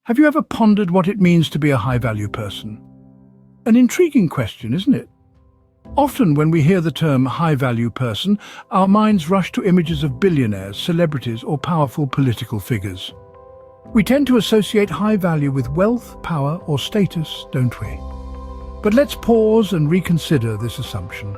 Have you ever pondered what it means to be a high-value person? An intriguing question, isn't it? Often when we hear the term high-value person, our minds rush to images of billionaires, celebrities, or powerful political figures. We tend to associate high value with wealth, power, or status, don't we? But let's pause and reconsider this assumption.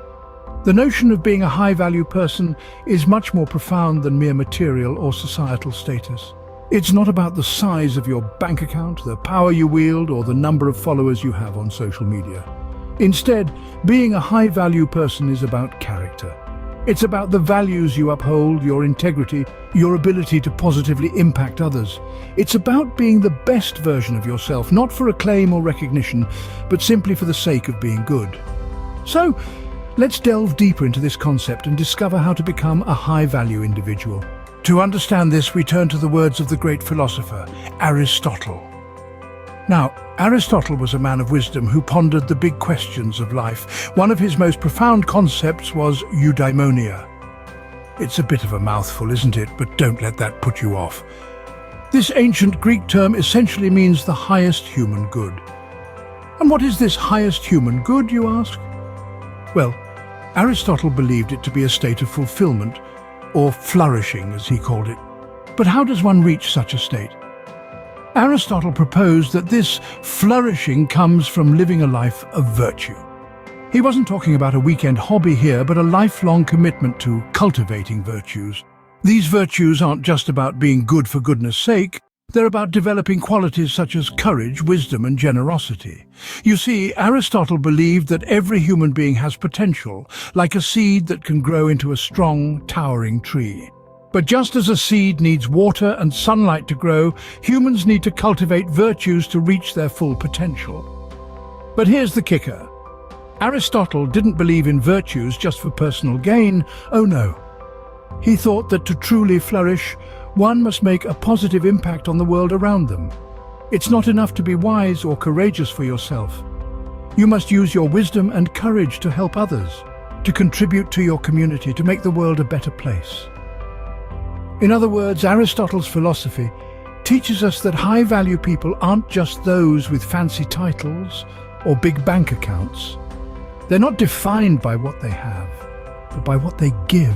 The notion of being a high-value person is much more profound than mere material or societal status. It's not about the size of your bank account, the power you wield, or the number of followers you have on social media. Instead, being a high-value person is about character. It's about the values you uphold, your integrity, your ability to positively impact others. It's about being the best version of yourself, not for acclaim or recognition, but simply for the sake of being good. So, let's delve deeper into this concept and discover how to become a high-value individual. To understand this, we turn to the words of the great philosopher, Aristotle. Now, Aristotle was a man of wisdom who pondered the big questions of life. One of his most profound concepts was eudaimonia. It's a bit of a mouthful, isn't it? But don't let that put you off. This ancient Greek term essentially means the highest human good. And what is this highest human good, you ask? Well, Aristotle believed it to be a state of fulfillment, or flourishing as he called it. But how does one reach such a state? Aristotle proposed that this flourishing comes from living a life of virtue. He wasn't talking about a weekend hobby here, but a lifelong commitment to cultivating virtues. These virtues aren't just about being good for goodness sake, they're about developing qualities such as courage, wisdom, and generosity. You see, Aristotle believed that every human being has potential, like a seed that can grow into a strong, towering tree. But just as a seed needs water and sunlight to grow, humans need to cultivate virtues to reach their full potential. But here's the kicker. Aristotle didn't believe in virtues just for personal gain. Oh no. He thought that to truly flourish, one must make a positive impact on the world around them. It's not enough to be wise or courageous for yourself. You must use your wisdom and courage to help others, to contribute to your community, to make the world a better place. In other words, Aristotle's philosophy teaches us that high-value people aren't just those with fancy titles or big bank accounts. They're not defined by what they have, but by what they give.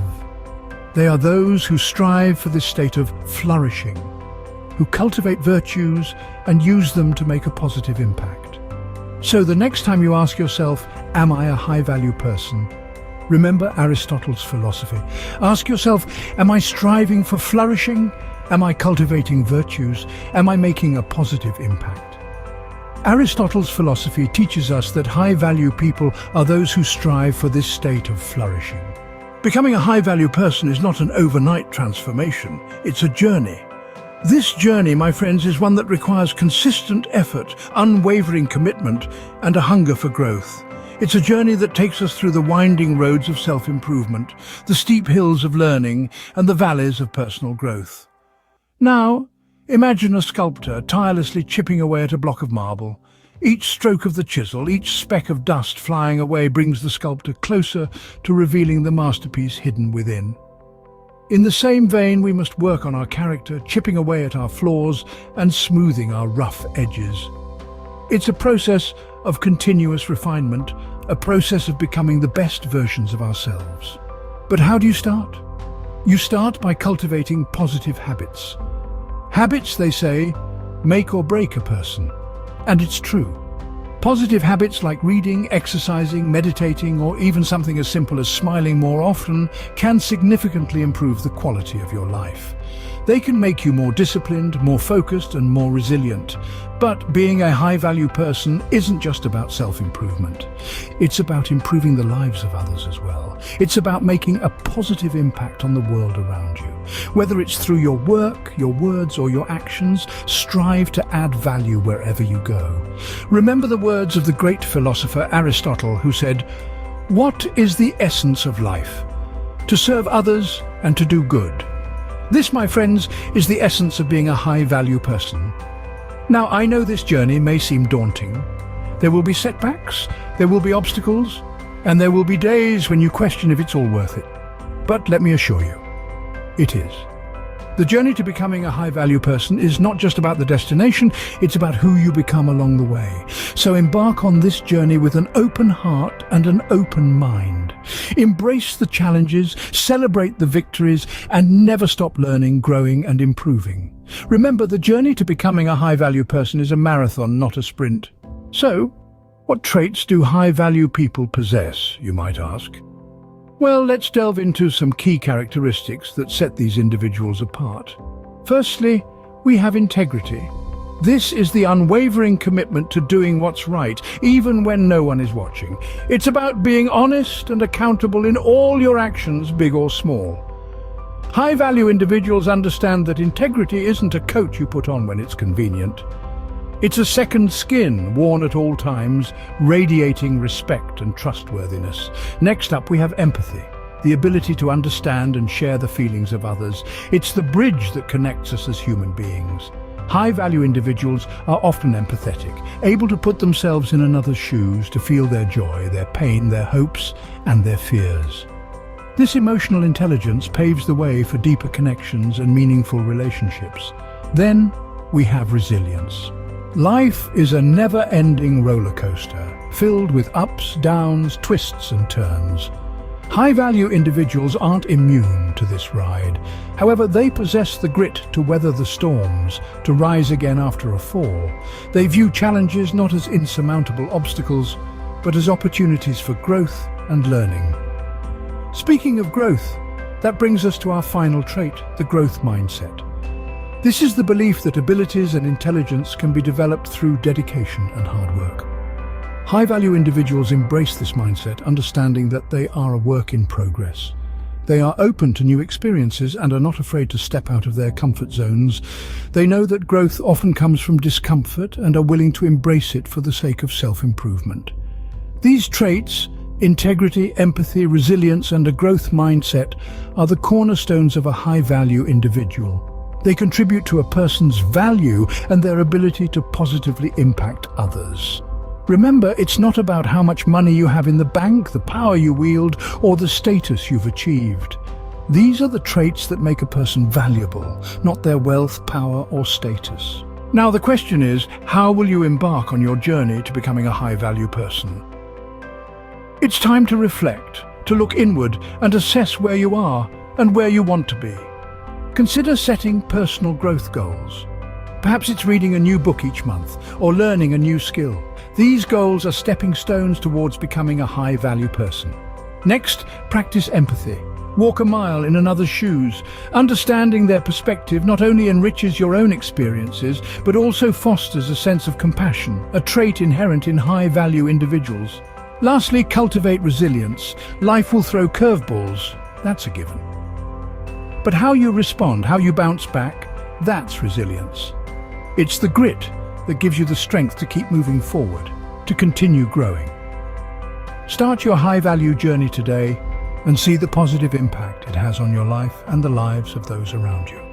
They are those who strive for this state of flourishing, who cultivate virtues and use them to make a positive impact. So the next time you ask yourself, am I a high-value person? Remember Aristotle's philosophy. Ask yourself, am I striving for flourishing? Am I cultivating virtues? Am I making a positive impact? Aristotle's philosophy teaches us that high-value people are those who strive for this state of flourishing. Becoming a high-value person is not an overnight transformation, it's a journey. This journey, my friends, is one that requires consistent effort, unwavering commitment, and a hunger for growth. It's a journey that takes us through the winding roads of self-improvement, the steep hills of learning, and the valleys of personal growth. Now, imagine a sculptor tirelessly chipping away at a block of marble. Each stroke of the chisel, each speck of dust flying away brings the sculptor closer to revealing the masterpiece hidden within. In the same vein, we must work on our character, chipping away at our flaws and smoothing our rough edges. It's a process of continuous refinement, a process of becoming the best versions of ourselves. But how do you start? You start by cultivating positive habits. Habits, they say, make or break a person. And it's true. Positive habits like reading, exercising, meditating, or even something as simple as smiling more often can significantly improve the quality of your life. They can make you more disciplined, more focused, and more resilient. But being a high-value person isn't just about self-improvement. It's about improving the lives of others as well. It's about making a positive impact on the world around you. Whether it's through your work, your words, or your actions, strive to add value wherever you go. Remember the words of the great philosopher Aristotle, who said, "What is the essence of life? To serve others and to do good." This, my friends, is the essence of being a high-value person. Now, I know this journey may seem daunting. There will be setbacks, there will be obstacles, and there will be days when you question if it's all worth it. But let me assure you, it is. The journey to becoming a high-value person is not just about the destination, it's about who you become along the way. So embark on this journey with an open heart and an open mind. Embrace the challenges, celebrate the victories, and never stop learning, growing, and improving. Remember, the journey to becoming a high-value person is a marathon, not a sprint. So, what traits do high-value people possess, you might ask? Well, let's delve into some key characteristics that set these individuals apart. Firstly, we have integrity. This is the unwavering commitment to doing what's right, even when no one is watching. It's about being honest and accountable in all your actions, big or small. High-value individuals understand that integrity isn't a coat you put on when it's convenient. It's a second skin worn at all times, radiating respect and trustworthiness. Next up, we have empathy, the ability to understand and share the feelings of others. It's the bridge that connects us as human beings. High-value individuals are often empathetic, able to put themselves in another's shoes to feel their joy, their pain, their hopes, and their fears. This emotional intelligence paves the way for deeper connections and meaningful relationships. Then, we have resilience. Life is a never-ending roller coaster, filled with ups, downs, twists and turns. High-value individuals aren't immune to this ride. However, they possess the grit to weather the storms, to rise again after a fall. They view challenges not as insurmountable obstacles, but as opportunities for growth and learning. Speaking of growth, that brings us to our final trait, the growth mindset. This is the belief that abilities and intelligence can be developed through dedication and hard work. High-value individuals embrace this mindset, understanding that they are a work in progress. They are open to new experiences and are not afraid to step out of their comfort zones. They know that growth often comes from discomfort and are willing to embrace it for the sake of self-improvement. These traits, integrity, empathy, resilience, and a growth mindset, are the cornerstones of a high-value individual. They contribute to a person's value and their ability to positively impact others. Remember, it's not about how much money you have in the bank, the power you wield, or the status you've achieved. These are the traits that make a person valuable, not their wealth, power, or status. Now the question is, how will you embark on your journey to becoming a high-value person? It's time to reflect, to look inward and assess where you are and where you want to be. Consider setting personal growth goals. Perhaps it's reading a new book each month or learning a new skill. These goals are stepping stones towards becoming a high-value person. Next, practice empathy. Walk a mile in another's shoes. Understanding their perspective not only enriches your own experiences, but also fosters a sense of compassion, a trait inherent in high-value individuals. Lastly, cultivate resilience. Life will throw curveballs, that's a given. But how you respond, how you bounce back, that's resilience. It's the grit that gives you the strength to keep moving forward, to continue growing. Start your high-value journey today and see the positive impact it has on your life and the lives of those around you.